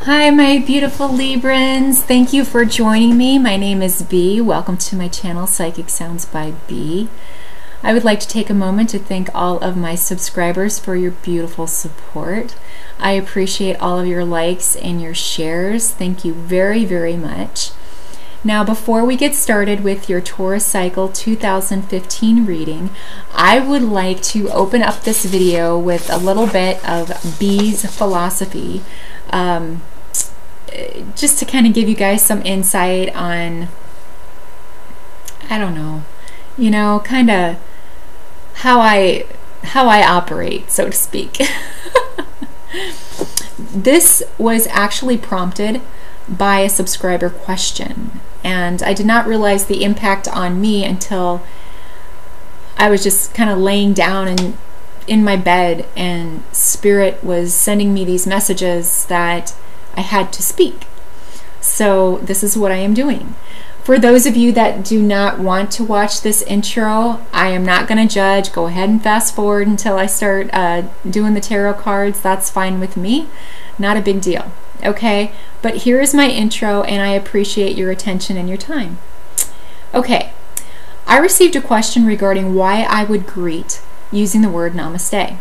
Hi, my beautiful Librans. Thank you for joining me. My name is B. Welcome to my channel, Psychic Sounds by B. I would like to take a moment to thank all of my subscribers for your beautiful support. I appreciate all of your likes and your shares. Thank you very, very much. Now, before we get started with your Taurus cycle 2015 reading, I would like to open up this video with a little bit of B's philosophy, just to kind of give you guys some insight on, I don't know, you know, kind of how I operate, so to speak. This was actually prompted by a subscriber question, and I did not realize the impact on me until I was just kind of laying down and in my bed, and Spirit was sending me these messages that I had to speak. So this is what I am doing. For those of you that do not want to watch this intro, I am not going to judge. Go ahead and fast forward until I start doing the tarot cards. That's fine with me. Not a big deal. Okay, but here is my intro, and I appreciate your attention and your time. Okay, I received a question regarding why I would greet using the word namaste.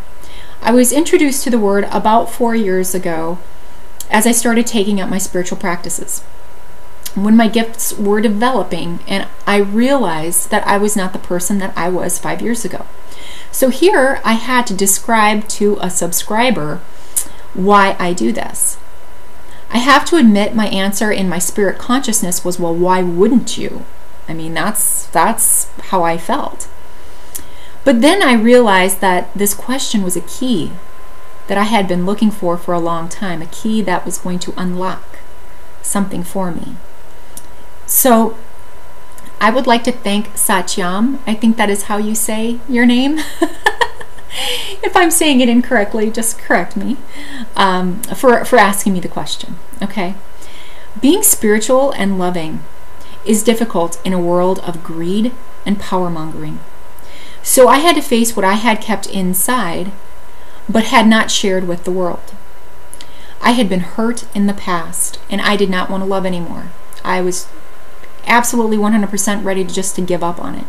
I was introduced to the word about 4 years ago as I started taking up my spiritual practices, when my gifts were developing, and I realized that I was not the person that I was 5 years ago. So here I had to describe to a subscriber why I do this. I have to admit my answer in my spirit consciousness was, well, why wouldn't you? I mean, that's how I felt. But then I realized that this question was a key that I had been looking for a long time, a key that was going to unlock something for me. So I would like to thank Satyam. I think that is how you say your name. If I'm saying it incorrectly, just correct me, for asking me the question. Okay, being spiritual and loving is difficult in a world of greed and power mongering. So I had to face what I had kept inside but had not shared with the world. I had been hurt in the past, and I did not want to love anymore. I was absolutely 100% ready to give up on it.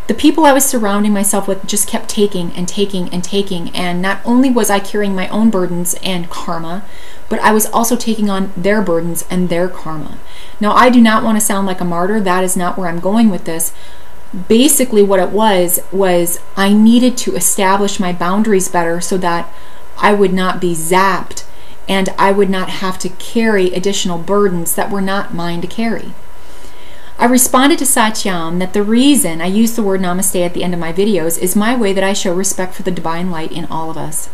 The people I was surrounding myself with just kept taking and taking and taking, and not only was I carrying my own burdens and karma, but I was also taking on their burdens and their karma. Now, I do not want to sound like a martyr. That is not where I'm going with this. Basically what it was I needed to establish my boundaries better so that I would not be zapped and I would not have to carry additional burdens that were not mine to carry. I responded to Satyam that the reason I use the word namaste at the end of my videos is my way that I show respect for the divine light in all of us.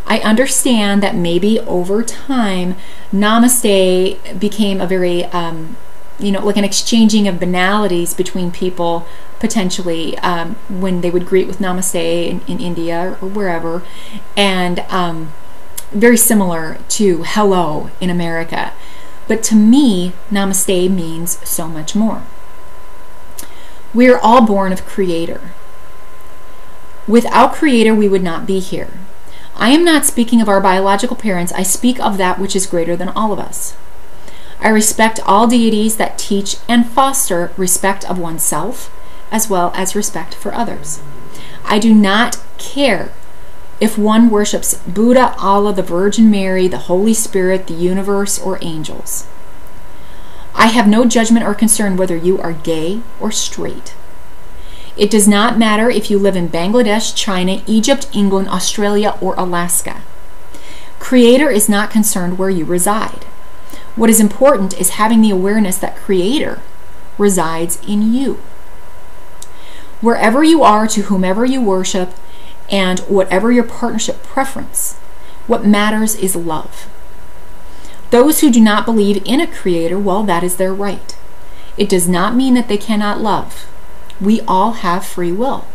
I understand that maybe over time namaste became a very you know, like an exchanging of banalities between people, potentially, when they would greet with namaste in India or wherever, and very similar to hello in America. But to me, namaste means so much more. We are all born of Creator. Without Creator, we would not be here. I am not speaking of our biological parents. I speak of that which is greater than all of us. I respect all deities that teach and foster respect of oneself as well as respect for others. I do not care if one worships Buddha, Allah, the Virgin Mary, the Holy Spirit, the universe, or angels. I have no judgment or concern whether you are gay or straight. It does not matter if you live in Bangladesh, China, Egypt, England, Australia, or Alaska. Creator is not concerned where you reside. What is important is having the awareness that Creator resides in you. Wherever you are, to whomever you worship, and whatever your partnership preference, what matters is love. Those who do not believe in a Creator, well, that is their right. It does not mean that they cannot love. We all have free will.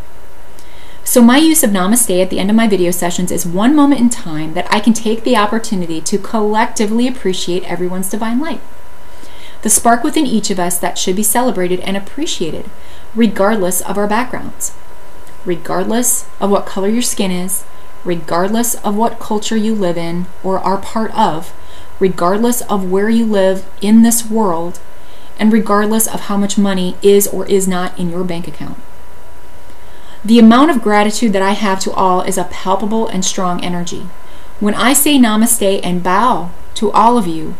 So my use of namaste at the end of my video sessions is one moment in time that I can take the opportunity to collectively appreciate everyone's divine light. The spark within each of us that should be celebrated and appreciated, regardless of our backgrounds, regardless of what color your skin is, regardless of what culture you live in or are part of, regardless of where you live in this world, and regardless of how much money is or is not in your bank account. The amount of gratitude that I have to all is a palpable and strong energy. When I say namaste and bow to all of you,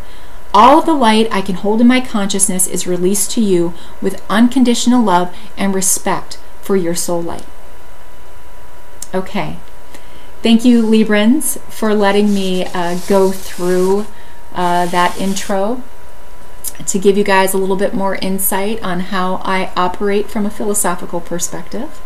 all of the light I can hold in my consciousness is released to you with unconditional love and respect for your soul light. Okay. Thank you, Librans, for letting me go through that intro to give you guys a little bit more insight on how I operate from a philosophical perspective.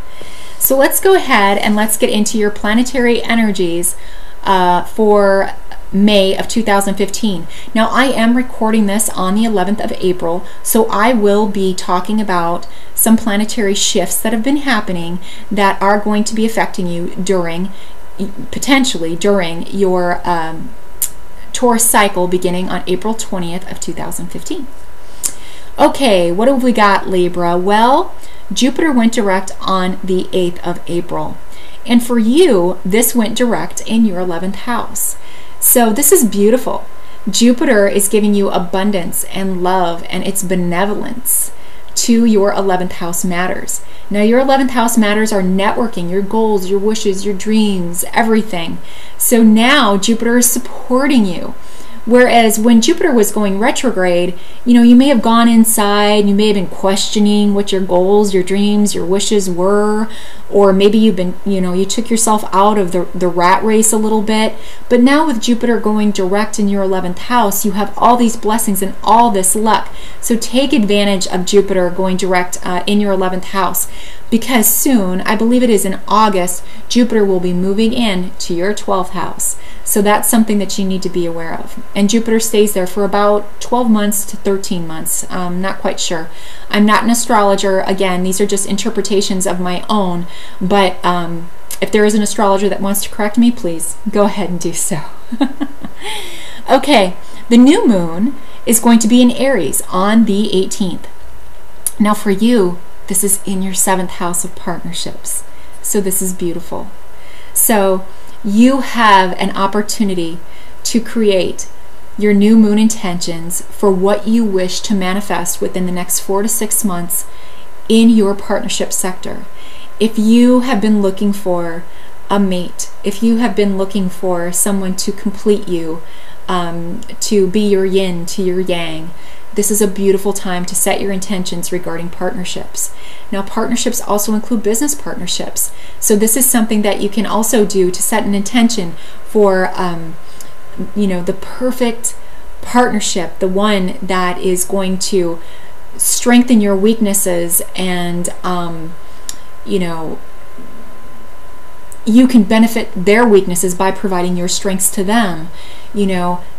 So let's go ahead and let's get into your planetary energies for May of 2015. Now, I am recording this on the 11th of April, so I will be talking about some planetary shifts that have been happening that are going to be affecting you potentially during your Taurus cycle beginning on April 20th of 2015. Okay, what have we got, Libra? Well, Jupiter went direct on the 8th of April. And for you, this went direct in your 11th house. So this is beautiful. Jupiter is giving you abundance and love and its benevolence to your 11th house matters. Now, your 11th house matters are networking, your goals, your wishes, your dreams, everything. So now Jupiter is supporting you. Whereas when Jupiter was going retrograde, you may have gone inside, you may have been questioning what your goals, your dreams, your wishes were, or maybe you've been, you took yourself out of the rat race a little bit. But now with Jupiter going direct in your 11th house, you have all these blessings and all this luck. So take advantage of Jupiter going direct in your 11th house, because soon, I believe it is in August, Jupiter will be moving in to your 12th house. So that's something that you need to be aware of. And Jupiter stays there for about 12 months to 13 months. Not quite sure. I'm not an astrologer. Again, these are just interpretations of my own. But if there is an astrologer that wants to correct me, please go ahead and do so. Okay, the new moon is going to be in Aries on the 18th. Now for you, this is in your 7th house of partnerships. So this is beautiful. So you have an opportunity to create your new moon intentions for what you wish to manifest within the next 4 to 6 months in your partnership sector. If you have been looking for a mate, if you have been looking for someone to complete you, to be your yin to your yang, this is a beautiful time to set your intentions regarding partnerships. Now, partnerships also include business partnerships. So this is something that you can also do to set an intention for, the perfect partnership, the one that is going to strengthen your weaknesses and, you can benefit their weaknesses by providing your strengths to them.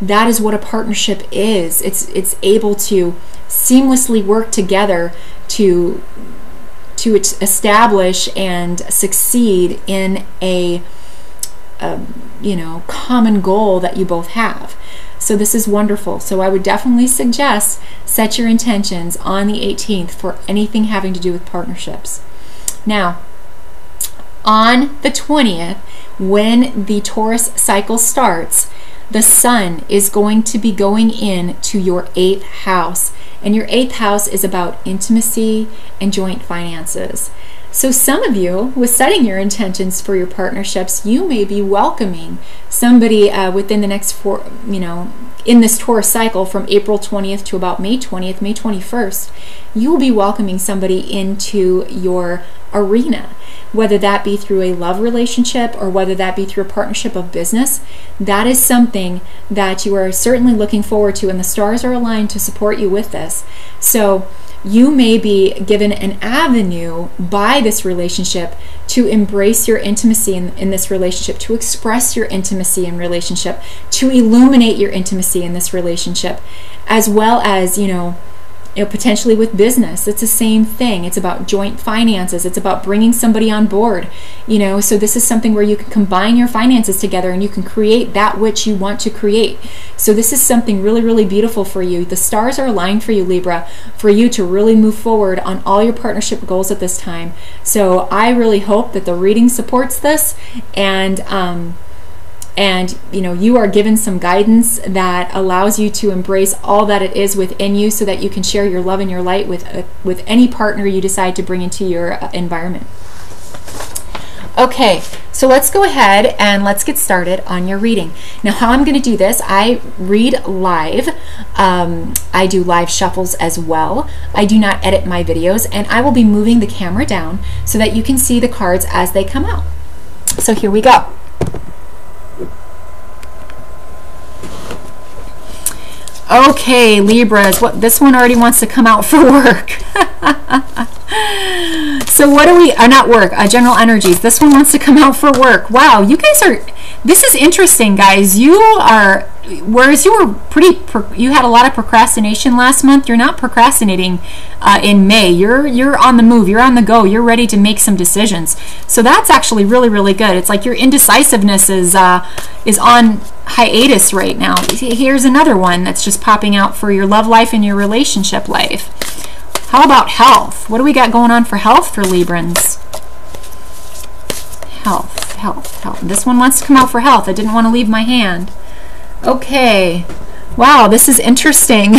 That is what a partnership is. It's able to seamlessly work together to establish and succeed in a common goal that you both have. So this is wonderful. So I would definitely suggest set your intentions on the 18th for anything having to do with partnerships. Now, on the 20th, when the Taurus cycle starts, the sun is going to be going in to your 8th house. And your 8th house is about intimacy and joint finances. So some of you, with setting your intentions for your partnerships, you may be welcoming somebody within the next in this Taurus cycle from April 20th to about May 20th, May 21st, you will be welcoming somebody into your arena, whether that be through a love relationship or whether that be through a partnership of business. That is something that you are certainly looking forward to, and the stars are aligned to support you with this. So you may be given an avenue by this relationship to embrace your intimacy in this relationship, to express your intimacy in relationship, to illuminate your intimacy in this relationship, as well as, potentially with business. It's the same thing. It's about joint finances. It's about bringing somebody on board, so this is something where you can combine your finances together and you can create that which you want to create. So this is something really, really beautiful for you. The stars are aligned for you, Libra, for you to really move forward on all your partnership goals at this time. So I really hope that the reading supports this, and and you are given some guidance that allows you to embrace all that it is within you, so that you can share your love and your light with any partner you decide to bring into your environment. Okay, so let's go ahead and let's get started on your reading. Now, how I'm going to do this, I read live. I do live shuffles as well. I do not edit my videos, and I will be moving the camera down so that you can see the cards as they come out. So here we go. Okay, Libras, this one already wants to come out for work. So what do we, not work, general energies. This one wants to come out for work. Wow, you guys are, this is interesting, guys. You are, whereas you were you had a lot of procrastination last month, you're not procrastinating in May. You're on the move, you're on the go, you're ready to make some decisions. So that's actually really, really good. It's like your indecisiveness is on hiatus right now. Here's another one that's just popping out for your love life and your relationship life. How about health? What do we got going on for health for Librans? Health, health, health. This one wants to come out for health. I didn't want to leave my hand. Okay. Wow, this is interesting.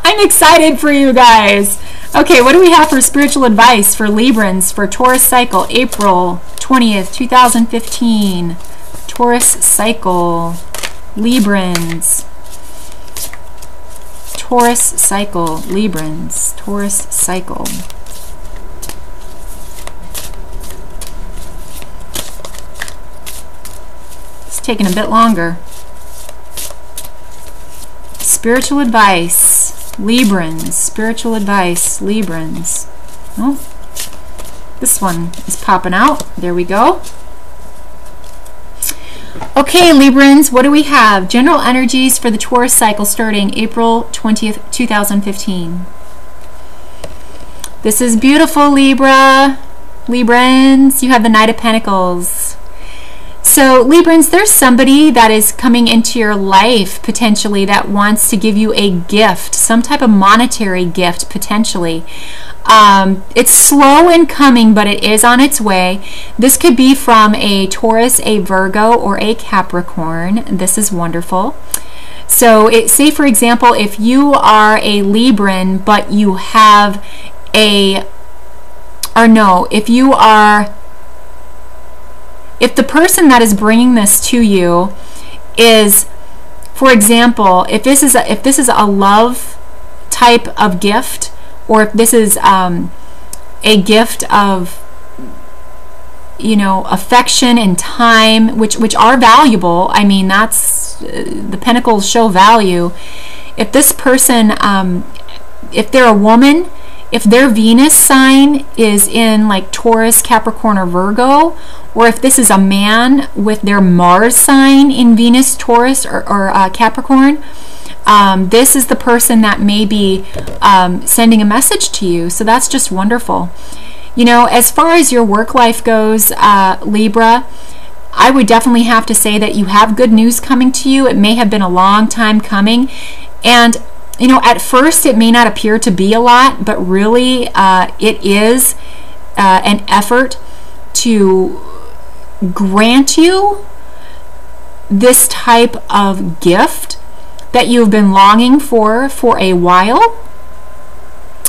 I'm excited for you guys. Okay, what do we have for spiritual advice for Librans for Taurus cycle, April 20th, 2015? Taurus cycle, Librans. Taurus cycle, Librans, Taurus cycle. It's taking a bit longer. Spiritual advice, Librans, spiritual advice, Librans. Oh, this one is popping out. There we go. Okay, Librans, what do we have? General energies for the Taurus cycle starting April 20th, 2015. This is beautiful, Libra. Librans, you have the Knight of Pentacles. So, Librans, there's somebody that is coming into your life potentially that wants to give you a gift, some type of monetary gift potentially. It's slow in coming, but it is on its way. This could be from a Taurus, a Virgo, or a Capricorn. This is wonderful. So, say for example, if you are a Libran, but you have if the person that is bringing this to you is, for example, if this is a love type of gift, or if this is a gift of affection and time, which are valuable. I mean, that's the Pentacles show value. If this person, if they're a woman, if their Venus sign is in like Taurus, Capricorn, or Virgo, or if this is a man with their Mars sign in Venus, Taurus, or Capricorn, this is the person that may be sending a message to you. So that's just wonderful. As far as your work life goes, Libra, I would definitely have to say that you have good news coming to you. It may have been a long time coming, and at first it may not appear to be a lot, but really it is an effort to grant you this type of gift that you've been longing for a while.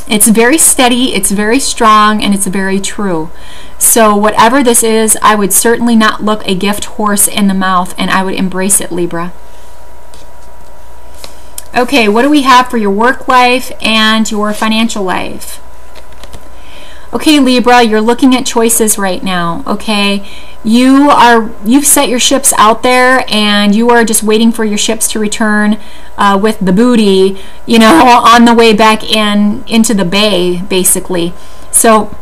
It's very steady, it's very strong, and it's very true. So whatever this is, I would certainly not look a gift horse in the mouth, and I would embrace it, Libra. Okay, what do we have for your work life and your financial life? Okay, Libra, you're looking at choices right now, okay? You've set your ships out there, and you are just waiting for your ships to return with the booty, on the way back into the bay, basically. So,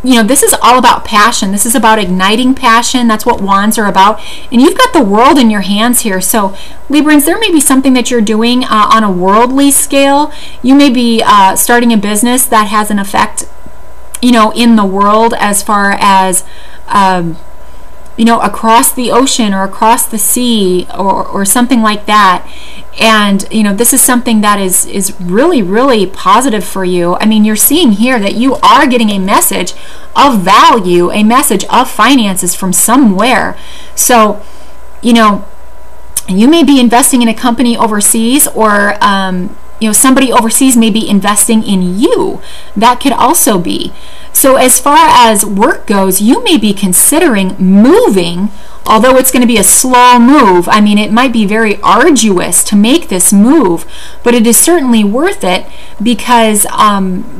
this is all about passion. This is about igniting passion. That's what wands are about. And you've got the world in your hands here. So, Librans, there may be something that you're doing on a worldly scale. You may be starting a business that has an effect, in the world, as far as, across the ocean or across the sea or something like that. And, this is something that is really, really positive for you. I mean, you're seeing here that you are getting a message of value, a message of finances from somewhere. So, you know, you may be investing in a company overseas, or you know, somebody overseas may be investing in you. That could also be. So as far as work goes, you may be considering moving, although it's going to be a slow move. I mean, it might be very arduous to make this move, but it is certainly worth it because,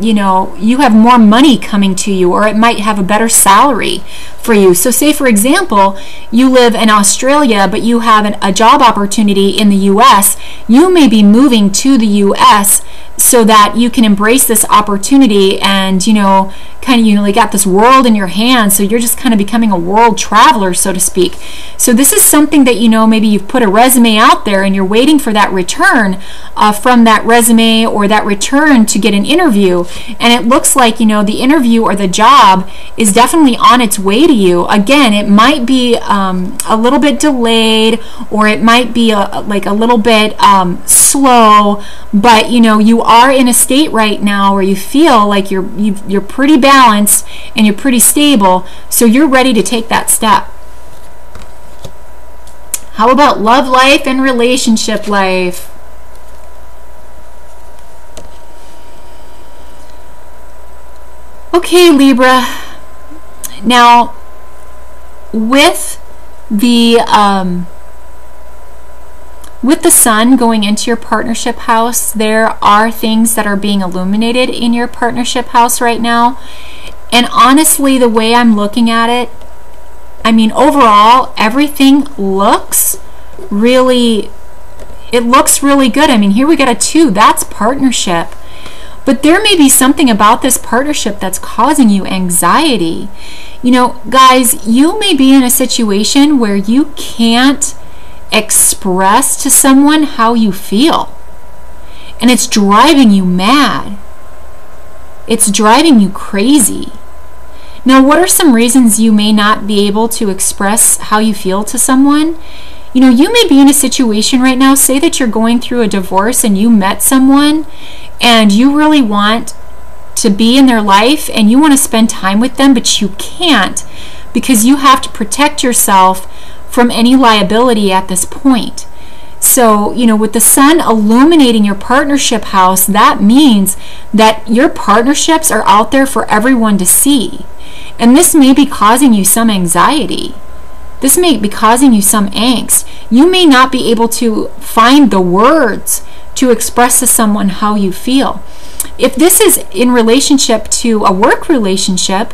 you know, you have more money coming to you, or it might have a better salary for you. So say, for example, you live in Australia, but you have a job opportunity in the U.S. You may be moving to the U.S. so that you can embrace this opportunity and, you know, kind of, you know, like got this world in your hands. So you're just kind of becoming a world traveler, so to speak. So this is something that, you know, maybe you've put a resume out there and you're waiting for that return from that resume, or that return to get an interview. And it looks like, you know, the interview or the job is definitely on its way to you. Again, it might be a little bit delayed, or it might be like a little bit slow, but, you know, you are in a state right now where you feel like you're pretty balanced and you're pretty stable, so you're ready to take that step. How about love life and relationship life? Okay, Libra. Now, with the sun going into your partnership house, there are things that are being illuminated in your partnership house right now. And honestly, the way I'm looking at it, I mean, overall, everything looks really, it looks really good. I mean, here we got a 2, that's partnership. But there may be something about this partnership that's causing you anxiety. You know, guys, you may be in a situation where you can't express to someone how you feel. And it's driving you mad. It's driving you crazy. Now, what are some reasons you may not be able to express how you feel to someone? You know, you may be in a situation right now, say that you're going through a divorce and you met someone and you really want to be in their life and you want to spend time with them, but you can't because you have to protect yourself from any liability at this point. So, you know, with the sun illuminating your partnership house, that means that your partnerships are out there for everyone to see. And this may be causing you some anxiety. This may be causing you some angst. You may not be able to find the words to express to someone how you feel. If this is in relationship to a work relationship,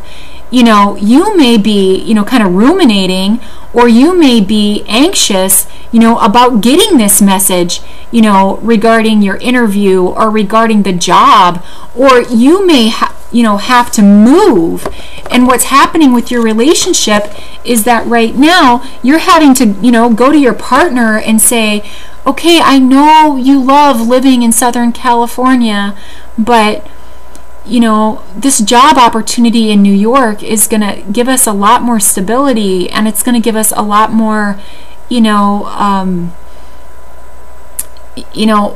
you know, you may be, you know, kind of ruminating, or you may be anxious, you know, about getting this message, you know, regarding your interview or regarding the job, or you may you know, have to move. And what's happening with your relationship is that right now you're having to, you know, go to your partner and say, okay, I know you love living in Southern California, but you know, this job opportunity in New York is going to give us a lot more stability, and it's going to give us a lot more, you know,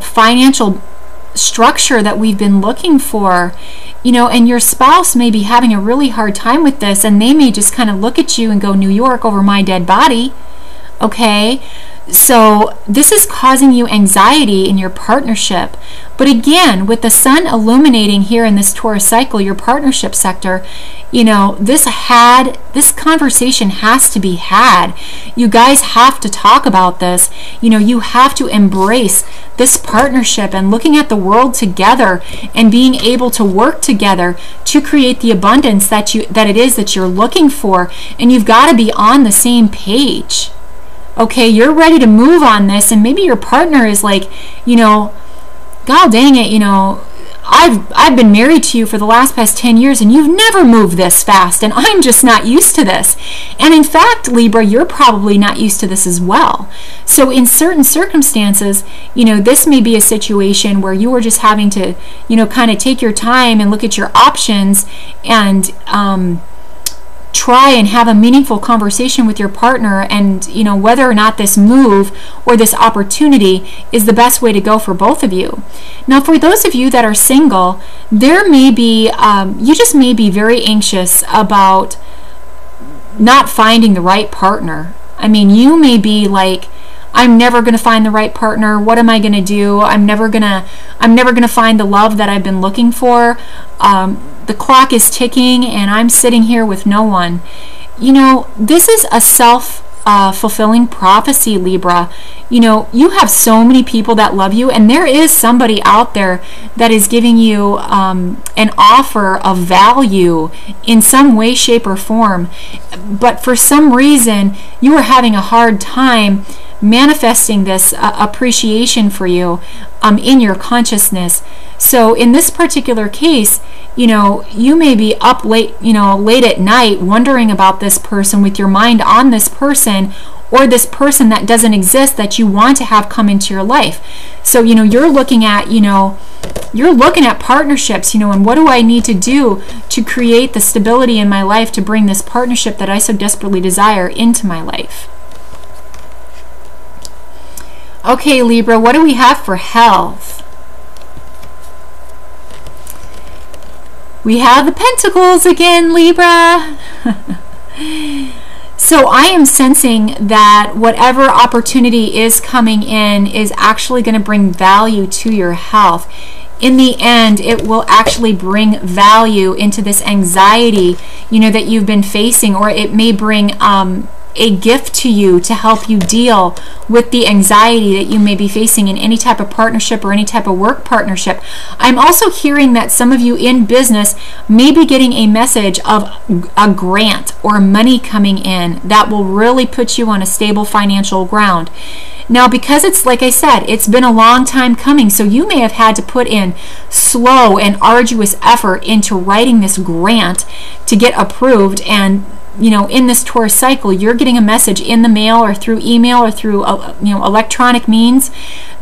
financial structure that we've been looking for, you know, and your spouse may be having a really hard time with this, and they may just kind of look at you and go, New York over my dead body. Okay, so this is causing you anxiety in your partnership. But again, with the sun illuminating here in this Taurus cycle, your partnership sector, you know, this conversation has to be had. You guys have to talk about this. You know, you have to embrace this partnership and looking at the world together and being able to work together to create the abundance that it is that you're looking for. And you've got to be on the same page. Okay, you're ready to move on this, and maybe your partner is like, you know, God dang it, you know, I've been married to you for the past 10 years and you've never moved this fast, and I'm just not used to this. And in fact, Libra, you're probably not used to this as well. So in certain circumstances, you know, this may be a situation where you are just having to, you know, kind of take your time and look at your options and try and have a meaningful conversation with your partner, and you know, whether or not this move or this opportunity is the best way to go for both of you. Now, for those of you that are single, there may be you just may be very anxious about not finding the right partner. I mean, you may be like, I'm never going to find the right partner. What am I going to do? I'm never going to find the love that I've been looking for. The clock is ticking and I'm sitting here with no one. You know, this is a fulfilling prophecy, Libra. You know, you have so many people that love you, and there is somebody out there that is giving you an offer of value in some way, shape, or form. But for some reason, you are having a hard time manifesting this appreciation for you in your consciousness. So in this particular case, you know, you may be up late, you know, late at night wondering about this person, with your mind on this person, or this person that doesn't exist that you want to have come into your life. So, you know, you're looking at partnerships, you know, and what do I need to do to create the stability in my life to bring this partnership that I so desperately desire into my life. Okay, Libra, what do we have for health? We have the Pentacles again, Libra. So I am sensing that whatever opportunity is coming in is actually going to bring value to your health. In the end, it will actually bring value into this anxiety, you know, that you've been facing, or it may bring a gift to you to help you deal with the anxiety that you may be facing in any type of partnership or any type of work partnership. I'm also hearing that some of you in business may be getting a message of a grant or money coming in that will really put you on a stable financial ground. Now, because it's, like I said, it's been a long time coming, so you may have had to put in slow and arduous effort into writing this grant to get approved. And you know, in this Taurus cycle, you're getting a message in the mail or through email or through you know, electronic means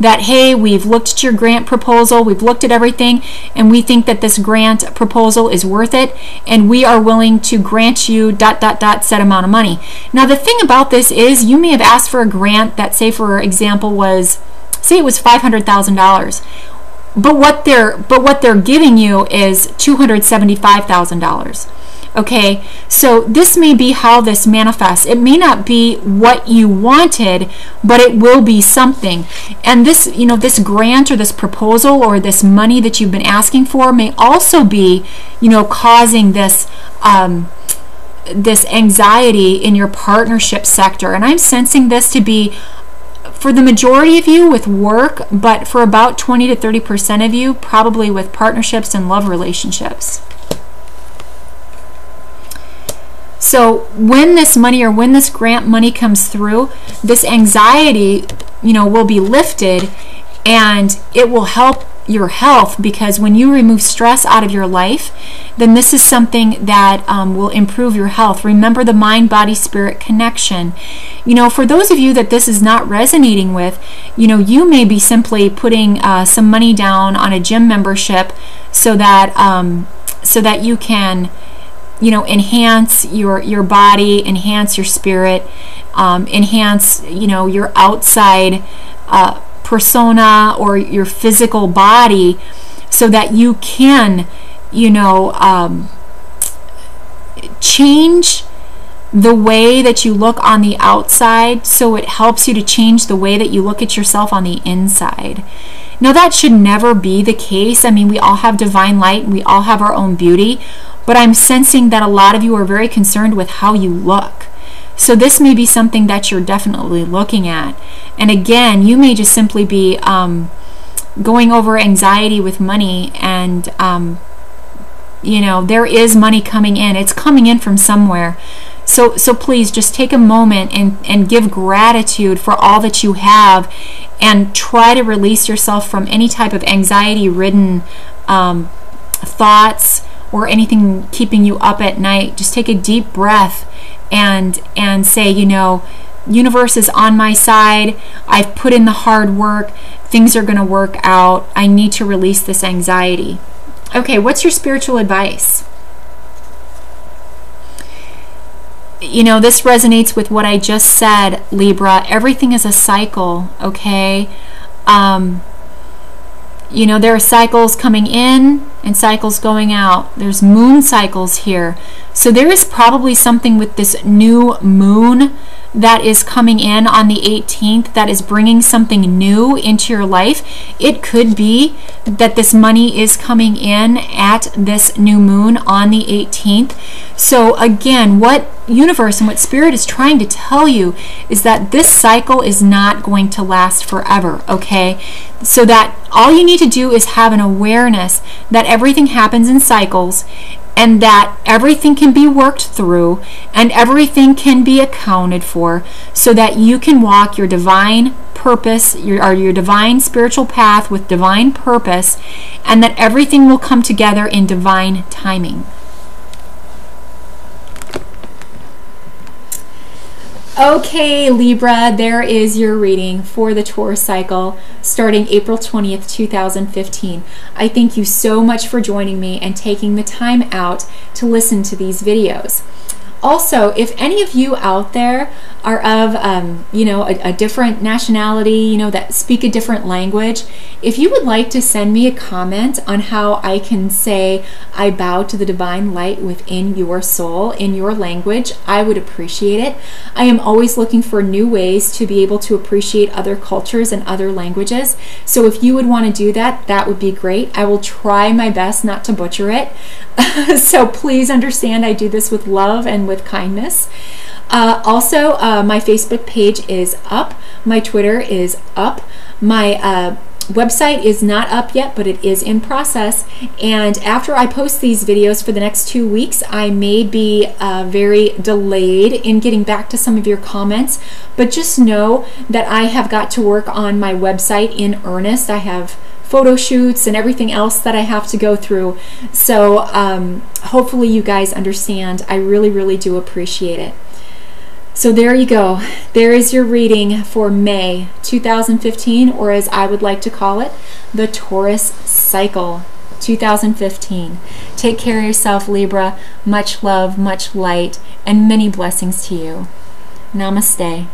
that, hey, we've looked at your grant proposal, we've looked at everything, and we think that this grant proposal is worth it, and we are willing to grant you ... set amount of money. Now, the thing about this is, you may have asked for a grant that, say for example, was, say it was $500,000. But what they're giving you is $275,000. Okay, so this may be how this manifests. It may not be what you wanted, but it will be something. And this, you know, this grant or this proposal or this money that you've been asking for may also be, you know, causing this this anxiety in your partnership sector. And I'm sensing this to be, for the majority of you, with work, but for about 20 to 30% of you, probably with partnerships and love relationships. So when this money or when this grant money comes through, this anxiety, you know, will be lifted, and it will help your health, because when you remove stress out of your life, then this is something that will improve your health. Remember the mind-body-spirit connection. You know, for those of you that this is not resonating with, you know, you may be simply putting some money down on a gym membership so that you can, you know, enhance your body, enhance your spirit, enhance, you know, your outside persona or your physical body, so that you can, you know, change the way that you look on the outside, so it helps you to change the way that you look at yourself on the inside. Now, that should never be the case. I mean, we all have divine light and we all have our own beauty, but I'm sensing that a lot of you are very concerned with how you look. So this may be something that you're definitely looking at. And again, you may just simply be going over anxiety with money, and you know, there is money coming in. It's coming in from somewhere. So please just take a moment and give gratitude for all that you have, and try to release yourself from any type of anxiety-ridden thoughts or anything keeping you up at night. Just take a deep breath and say, you know, universe is on my side. I've put in the hard work. Things are going to work out. I need to release this anxiety. Okay, what's your spiritual advice? You know, this resonates with what I just said, Libra. Everything is a cycle, okay? You know, there are cycles coming in and cycles going out. There's moon cycles here. So there is probably something with this new moon that is coming in on the 18th that is bringing something new into your life. It could be that this money is coming in at this new moon on the 18th. So again, what universe and what spirit is trying to tell you is that this cycle is not going to last forever, okay? So that all you need to do is have an awareness that everything happens in cycles, and that everything can be worked through and everything can be accounted for, so that you can walk your divine purpose, your divine spiritual path with divine purpose, and that everything will come together in divine timing. Okay, Libra, there is your reading for the Taurus cycle starting April 20th, 2015. I thank you so much for joining me and taking the time out to listen to these videos. Also, if any of you out there are of, a different nationality, that speak a different language, if you would like to send me a comment on how I can say, I bow to the divine light within your soul in your language, I would appreciate it. I am always looking for new ways to be able to appreciate other cultures and other languages. So if you would want to do that, that would be great. I will try my best not to butcher it. So please understand I do this with love and with kindness. Also, my Facebook page is up. My Twitter is up. My website is not up yet, but it is in process. And after I post these videos for the next 2 weeks, I may be very delayed in getting back to some of your comments. But just know that I have got to work on my website in earnest. I have photo shoots and everything else that I have to go through. So hopefully you guys understand. I really, really do appreciate it. So there you go. There is your reading for May 2015, or as I would like to call it, the Taurus cycle 2015. Take care of yourself, Libra. Much love, much light, and many blessings to you. Namaste.